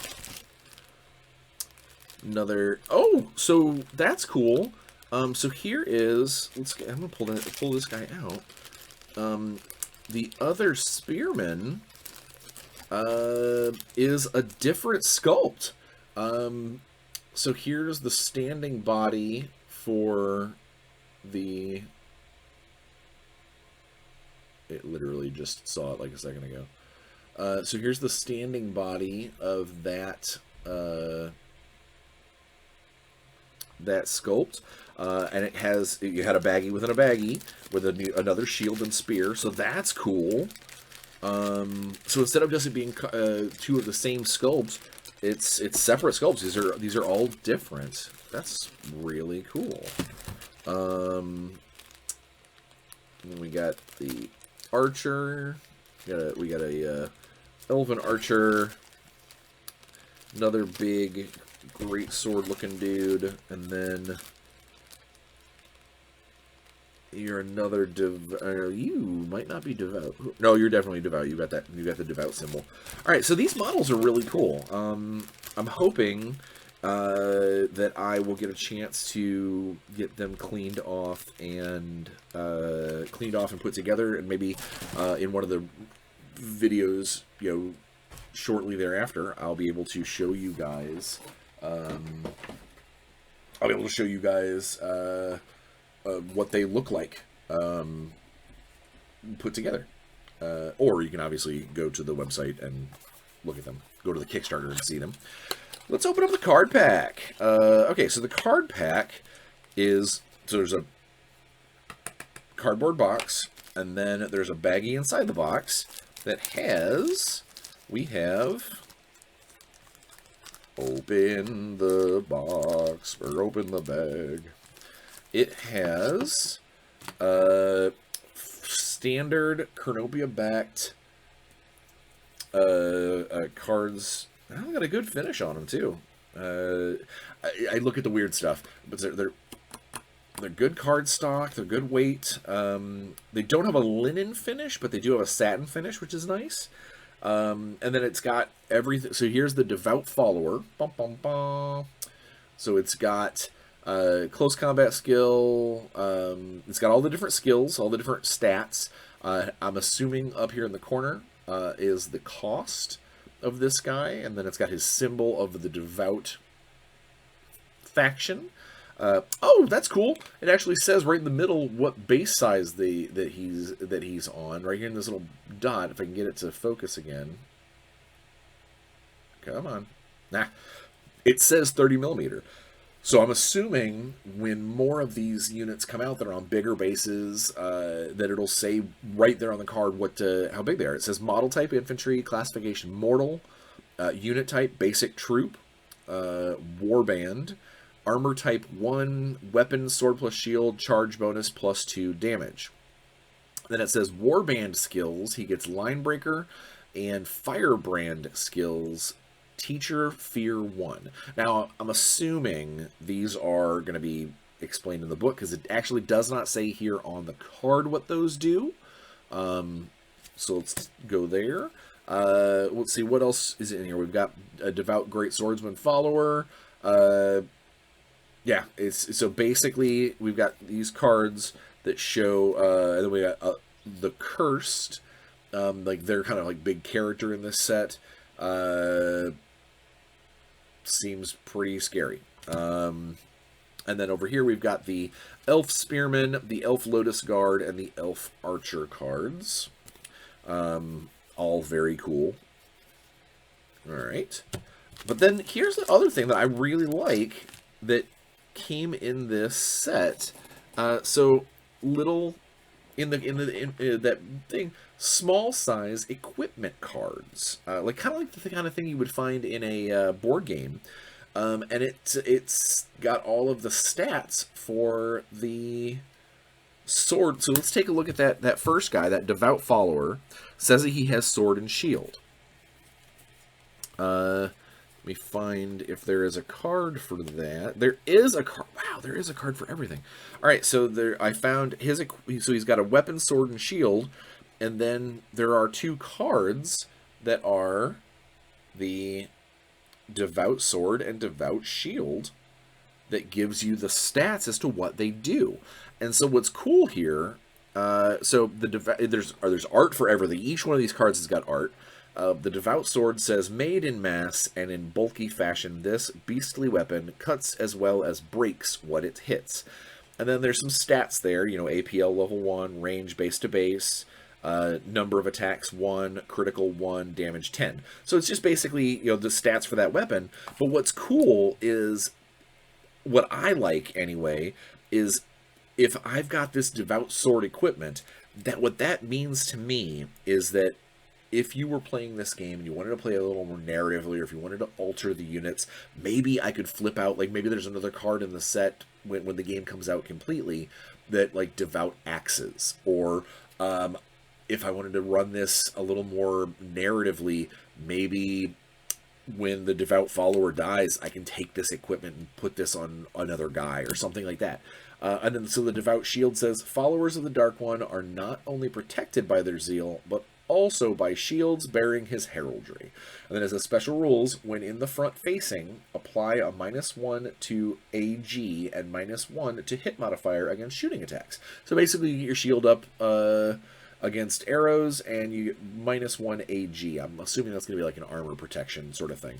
Another. Oh, so that's cool. So here is. I'm gonna pull this guy out. The other spearman is a different sculpt. So here's the standing body for the. It literally just saw it like a second ago. So here's the standing body of that that sculpt, and you had a baggie within a baggie with another shield and spear, so that's cool. So instead of just it being two of the same sculpts, it's separate sculpts. These are all different. That's really cool. And we got the archer. We got a elven archer. Another big, great sword looking dude, and then you're another you might not be devout. No, you're definitely devout. You got that. You got the devout symbol. All right, so these models are really cool. I'm hoping that I will get a chance to get them cleaned off and put together, and maybe in one of the videos, shortly thereafter, I'll be able to show you guys. What they look like put together. Or you can obviously go to the website and look at them. Go to the Kickstarter and see them. Let's open up the card pack. Okay, so the card pack is... So there's a cardboard box, and then there's a baggie inside the box that has... We have... Open the box, or open the bag. It has standard Kronopia backed cards. I got a good finish on them too. I look at the weird stuff, but they're They're good cardstock. They're good weight. They don't have a linen finish, but they do have a satin finish, which is nice. And then it's got everything. So here's the Devout Follower. Bum, bum, bum. So it's got close combat skill. It's got all the different skills, all the different stats. I'm assuming up here in the corner is the cost of this guy, and then it's got his symbol of the Devout faction. Oh, that's cool. It actually says right in the middle what base size that he's on. Right here in this little dot. If I can get it to focus again. Come on. Nah. It says 30 millimeter. So I'm assuming when more of these units come out that are on bigger bases, that it'll say right there on the card how big they are. It says model type infantry, classification mortal, unit type basic troop, warband, armor type 1, weapon, sword plus shield, charge bonus plus 2 damage. Then it says warband skills. He gets linebreaker and firebrand skills. Teacher Fear 1. Now, I'm assuming these are going to be explained in the book because it actually does not say here on the card what those do. So let's go there. Let's see, what else is in here? We've got a Devout Great Swordsman Follower. Yeah, so basically we've got these cards that show, and then we got the Cursed. Like they're kind of like big character in this set. Seems pretty scary. And then over here we've got the Elf Spearman, the Elf Lotus Guard, and the Elf Archer cards. All very cool. Alright. But then here's the other thing that I really like that came in this set. So little in that thing, small size equipment cards, like kind of like the kind of thing you would find in a board game, and it's got all of the stats for the sword. So let's take a look at that first guy, that Devout Follower. Says that he has sword and shield. Let me find if there is a card for that. There is a card. Wow, there is a card for everything. All right, so I found his. So he's got a weapon, sword, and shield, and then there are 2 cards that are the Devout Sword and Devout Shield that gives you the stats as to what they do. And so what's cool here? So there's art for everything. Each one of these cards has got art. The Devout Sword says, made in mass and in bulky fashion, this beastly weapon cuts as well as breaks what it hits. And then there's some stats there, you know, APL level 1, range base to base, number of attacks 1, critical 1, damage 10. So it's just basically, you know, the stats for that weapon. But what's cool is, what I like anyway, is if I've got this Devout Sword equipment, what that means to me is that if you were playing this game and you wanted to play a little more narratively, or if you wanted to alter the units, maybe I could flip out, like maybe there's another card in the set when the game comes out completely that like Devout Axes, or if I wanted to run this a little more narratively, maybe when the Devout Follower dies, I can take this equipment and put this on another guy or something like that. And then so the Devout Shield says, followers of the Dark One are not only protected by their zeal, but also by shields bearing his heraldry. And then as a special rules, when in the front facing, apply a -1 to AG and -1 to hit modifier against shooting attacks. So basically you get your shield up against arrows, and you get -1 AG. I'm assuming that's going to be like an armor protection sort of thing.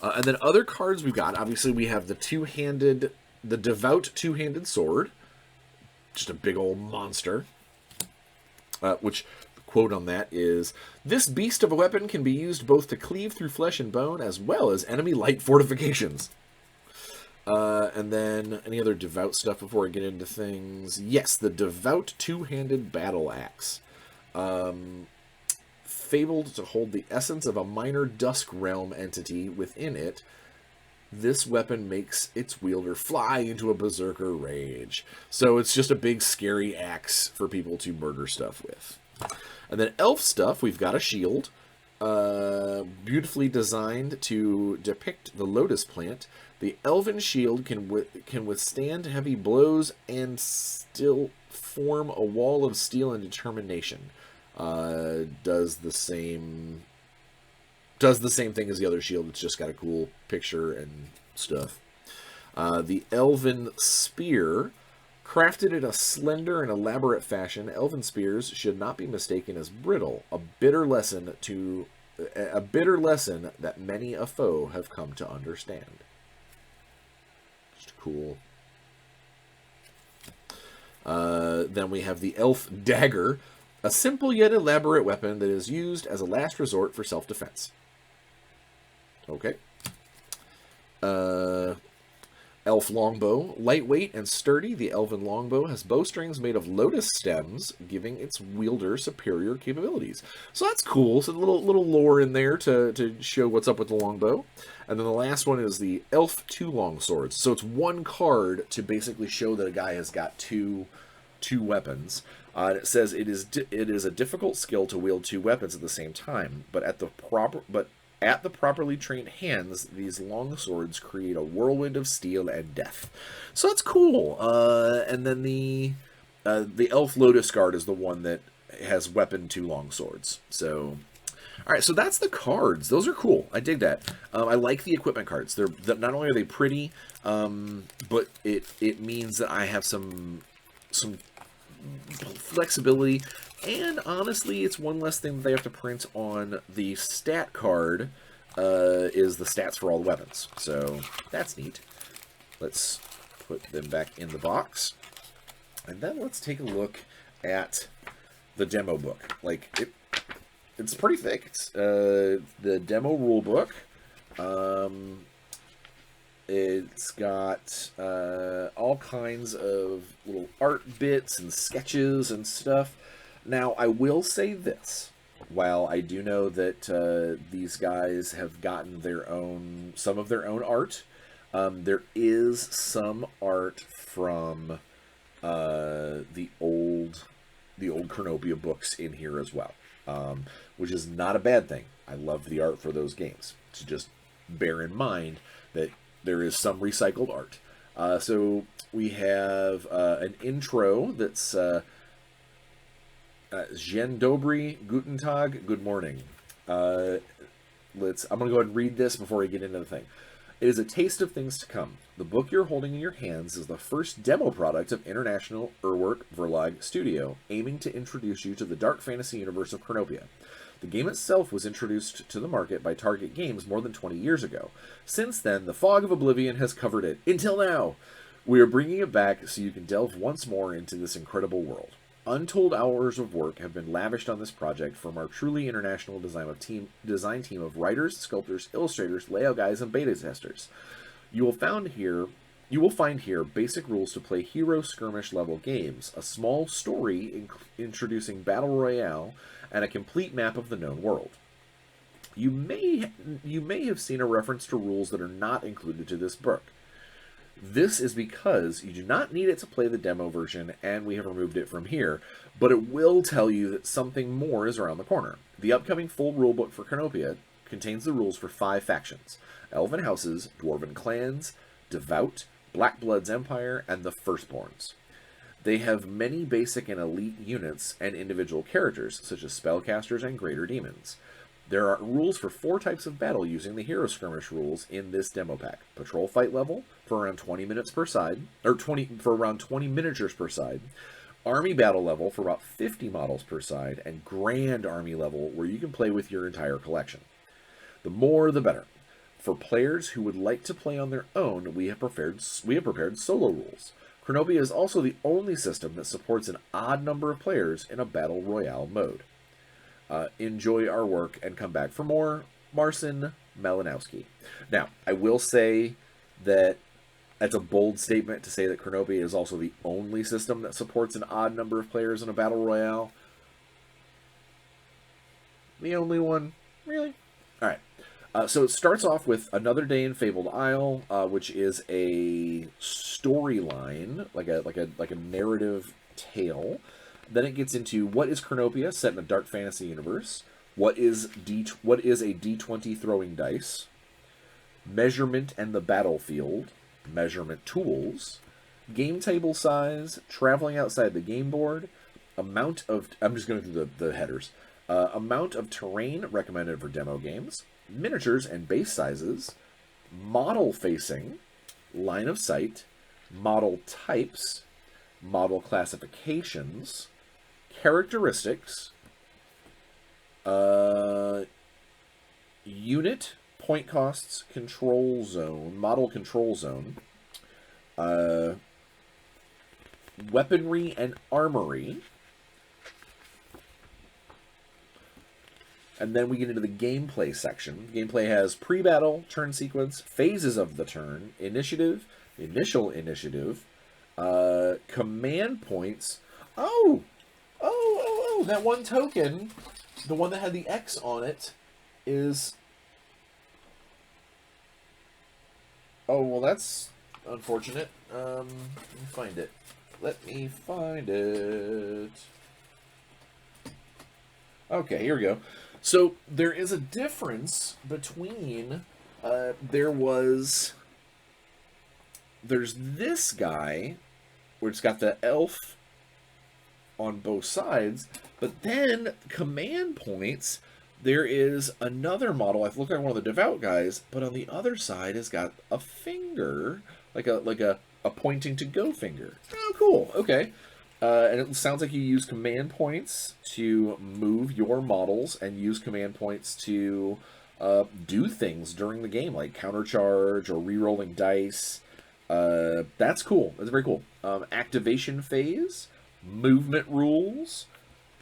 And then other cards we've got, obviously we have the Devout Two-Handed Sword. Just a big old monster. Which, the quote on that is, this beast of a weapon can be used both to cleave through flesh and bone, as well as enemy light fortifications. And then, any other Devout stuff before I get into things? Yes, the Devout Two-Handed Battle Axe. Fabled to hold the essence of a minor Dusk Realm entity within it, this weapon makes its wielder fly into a berserker rage. So it's just a big scary axe for people to murder stuff with. And then elf stuff, we've got a shield. Beautifully designed to depict the lotus plant. The elven shield can withstand heavy blows and still form a wall of steel and determination. Does the same thing as the other shield. It's just got a cool picture and stuff. The elven spear, crafted in a slender and elaborate fashion, elven spears should not be mistaken as brittle. A bitter lesson that many a foe have come to understand. Just cool. Then we have the elf dagger, a simple yet elaborate weapon that is used as a last resort for self-defense. Okay. Elf longbow, lightweight and sturdy, the elven longbow has bowstrings made of lotus stems, giving its wielder superior capabilities. So that's cool. So a little lore in there to show what's up with the longbow. And then the last one is the elf two long swords. So it's one card to basically show that a guy has got two weapons. It says it is a difficult skill to wield two weapons at the same time, but at the properly trained hands, these long swords create a whirlwind of steel and death. So that's cool. And then the elf lotus guard is the one that has weapon two long swords. So, all right. So that's the cards. Those are cool. I dig that. I like the equipment cards. They're not only are they pretty, but it means that I have some flexibility. And honestly, it's one less thing that they have to print on the stat card, is the stats for all the weapons. So that's neat. Let's put them back in the box. And then let's take a look at the demo book. Like, it's pretty thick. It's the demo rule book. It's got all kinds of little art bits and sketches and stuff. Now, I will say this. While I do know that these guys have gotten some of their own art, there is some art from the old Chronopia books in here as well, which is not a bad thing. I love the art for those games. So just bear in mind that there is some recycled art. So we have an intro that's Dzień dobry, guten tag, good morning. I'm going to go ahead and read this before I get into the thing. It is a taste of things to come. The book you're holding in your hands is the first demo product of International Urwerk Verlag Studio, aiming to introduce you to the dark fantasy universe of Kronopia. The game itself was introduced to the market by Target Games more than 20 years ago. Since then, the fog of oblivion has covered it. Until now, we are bringing it back so you can delve once more into this incredible world. Untold hours of work have been lavished on this project from our truly international design team of writers, sculptors, illustrators, layout guys, and beta testers. You will find here basic rules to play hero skirmish level games, a small story introducing Battle Royale, and a complete map of the known world. You may have seen a reference to rules that are not included to this book. This is because you do not need it to play the demo version, and we have removed it from here, but it will tell you that something more is around the corner. The upcoming full rulebook for Kronopia contains the rules for 5 factions: Elven Houses, Dwarven Clans, Devout, Black Blood's Empire, and the Firstborns. They have many basic and elite units and individual characters, such as spellcasters and greater demons. There are rules for 4 types of battle using the hero skirmish rules in this demo pack. Patrol fight level for around 20 minutes per side, or around 20 miniatures per side. Army battle level for about 50 models per side, and Grand Army level where you can play with your entire collection. The more, the better. For players who would like to play on their own, we have prepared solo rules. Kronopia is also the only system that supports an odd number of players in a battle royale mode. Enjoy our work and come back for more. Marcin Malinowski. Now, I will say that that's a bold statement to say that Kronopia is also the only system that supports an odd number of players in a battle royale. The only one? Really? All right. So it starts off with Another Day in Fabled Isle, which is a storyline, like a narrative tale. Then it gets into what is Kronopia, set in a dark fantasy universe. What is a D20 throwing dice? measurement and the battlefield, measurement tools, game table size, traveling outside the game board, amount of... I'm just going through the headers. Amount of terrain recommended for demo games, miniatures and base sizes, model facing, line of sight, model types, model classifications, characteristics, unit, point costs, control zone, model control zone, weaponry and armory. And then we get into the gameplay section. Gameplay has pre-battle, turn sequence, phases of the turn, initiative, initial initiative, command points. Oh, that one token, the one that had the X on it, is... Oh, well, that's unfortunate. Let me find it. Let me find it. Okay, here we go. So there is a difference between, there's this guy, where it's got the elf on both sides, but then command points, there is another model. I've looked at one of the devout guys, but on the other side has got a finger, like a pointing to go finger. Oh, cool. Okay. And it sounds like you use command points to move your models and use command points to do things during the game, like countercharge or re-rolling dice. That's cool. That's very cool. Activation phase, movement rules,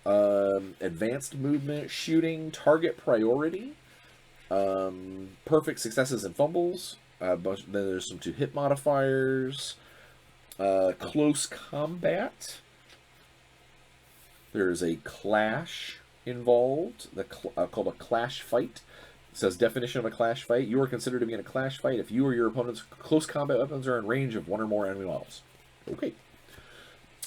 advanced movement, shooting, target priority, perfect successes and fumbles. Then there's some 2 hit modifiers, close combat. There's a clash involved, called a clash fight. It says definition of a clash fight. You are considered to be in a clash fight if you or your opponent's close combat weapons are in range of 1 or more enemy models. Okay.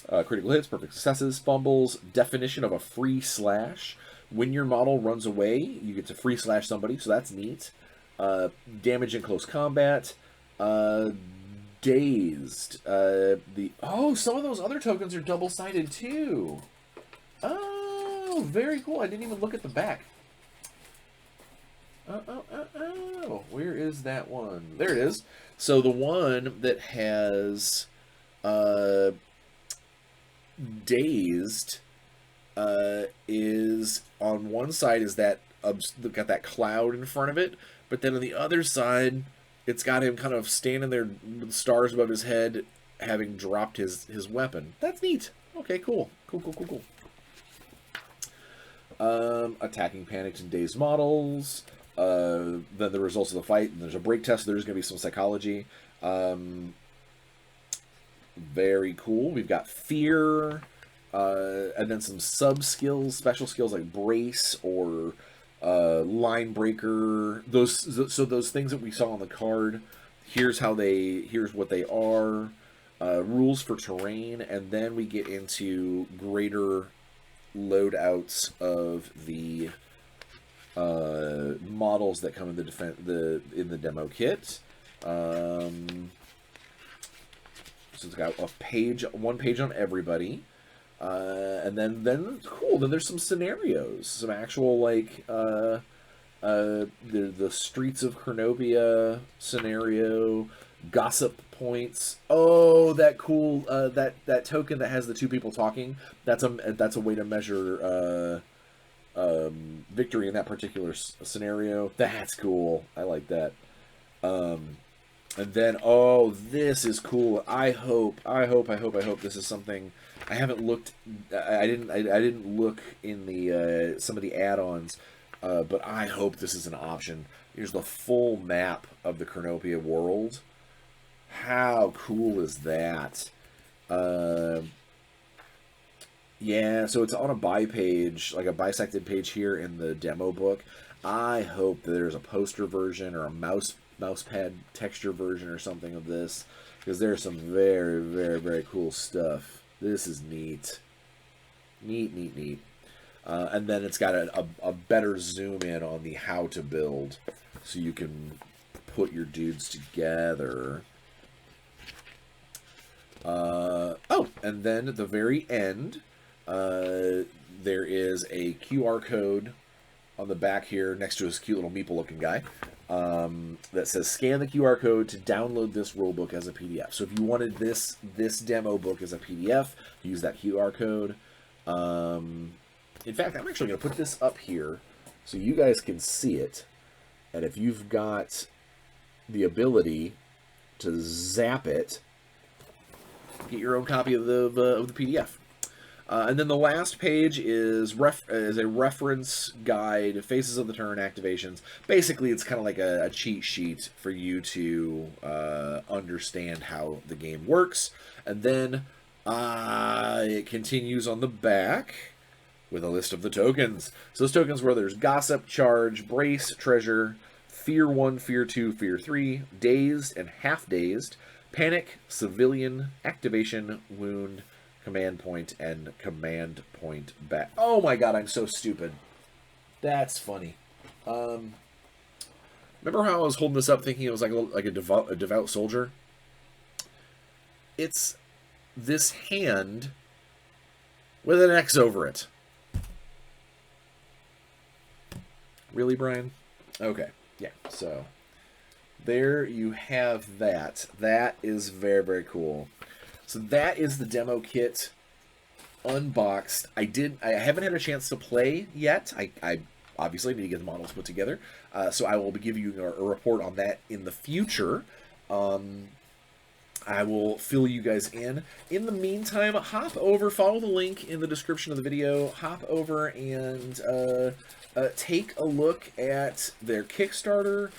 Critical hits, perfect successes, fumbles, definition of a free slash. When your model runs away, you get to free slash somebody, so that's neat. Damage in close combat. Dazed. Some of those other tokens are double-sided too. Oh, very cool. I didn't even look at the back. Where is that one? There it is. So the one that has Dazed is on one side is that got that cloud in front of it, but then on the other side it's got him kind of standing there with stars above his head, having dropped his weapon. That's neat. Okay, cool. Cool. Attacking panics and dazed models. Then the results of the fight. And there's a break test. So there's going to be some psychology. Very cool. We've got fear. And then some sub-skills, special skills like brace or line breaker. Those things that we saw on the card. Here's what they are. Rules for terrain. And then we get into greater loadouts of the models that come in in the demo kit. So it's got one page on everybody, and then cool. Then there's some scenarios, some actual like the Streets of Kronopia scenario, gossip points. Oh, that cool that token that has the 2 people talking. That's a way to measure victory in that particular scenario. That's cool. I like that. And then, this is cool. I hope this is something. I haven't looked. I didn't look in the some of the add-ons, but I hope this is an option. Here's the full map of the Kronopia world. How cool is that? Yeah, so it's on a buy page, like a bisected page here in the demo book. I hope that there's a poster version or a mousepad texture version or something of this, because there's some very, very, very cool stuff. This is neat. Neat. And then it's got a better zoom in on the how to build, so you can put your dudes together. Oh, and then at the very end, there is a QR code on the back here next to this cute little meeple-looking guy that says scan the QR code to download this rulebook as a PDF. So if you wanted this demo book as a PDF, use that QR code. In fact, I'm actually going to put this up here so you guys can see it. And if you've got the ability to zap it, get your own copy of the PDF. And then the last page is a reference guide, phases of the turn, activations. Basically, it's kind of like a cheat sheet for you to understand how the game works. And then it continues on the back with a list of the tokens. So those tokens where there's Gossip, Charge, Brace, Treasure, Fear 1, Fear 2, Fear 3, Dazed and Half Dazed, Panic, Civilian, Activation, Wound, Command Point, and Command Point back. Oh my god, I'm so stupid. That's funny. Remember how I was holding this up thinking it was like a devout soldier? It's this hand with an X over it. Really, Brian? Okay, yeah, so there you have that. That is very, very cool. So that is the demo kit unboxed. I haven't had a chance to play yet. I obviously need to get the models put together. So I will be giving you a report on that in the future. I will fill you guys in. In the meantime, hop over, follow the link in the description of the video, hop over and take a look at their Kickstarter.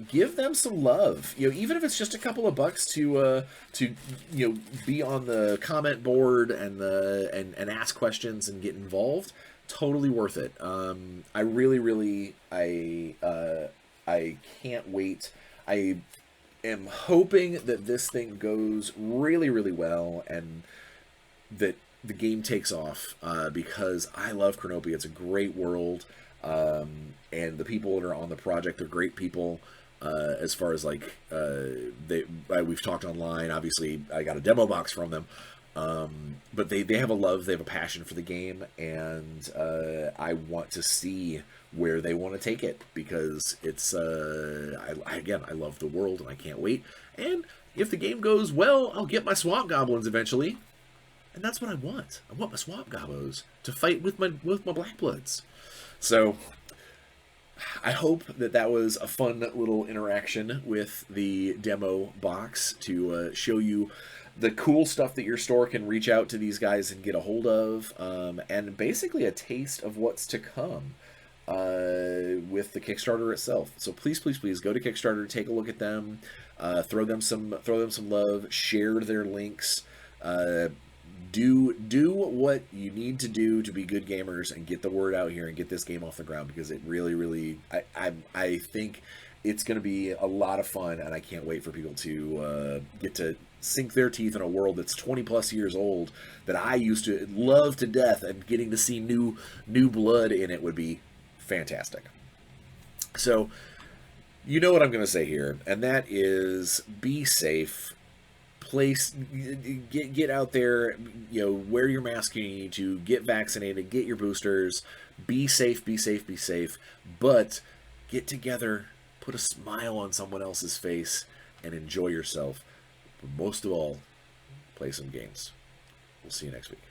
Give them some love, even if it's just a couple of bucks to be on the comment board and ask questions and get involved. Totally worth it. I really I can't wait. I am hoping that this thing goes really well and that the game takes off because I love Kronopia. It's a great world. And the people that are on the project are great people. As far as like we've talked online. Obviously, I got a demo box from them, but they have a love, they have a passion for the game, and I want to see where they want to take it because it's I love the world and I can't wait. And if the game goes well, I'll get my swamp goblins eventually, and that's what I want. I want my swamp gobbos to fight with my black bloods. So I hope that was a fun little interaction with the demo box to show you the cool stuff that your store can reach out to these guys and get a hold of, and basically a taste of what's to come with the Kickstarter itself. So please go to Kickstarter, take a look at them, throw them some love, share their links. Do what you need to do to be good gamers and get the word out here and get this game off the ground, because it really I think it's going to be a lot of fun, and I can't wait for people to get to sink their teeth in a world that's 20 plus years old that I used to love to death, and getting to see new blood in it would be fantastic. So you know what I'm going to say here, and that is be safe. Get out there, wear your mask if you need to, get vaccinated, get your boosters, be safe, but get together, put a smile on someone else's face, and enjoy yourself. But most of all, play some games. We'll see you next week.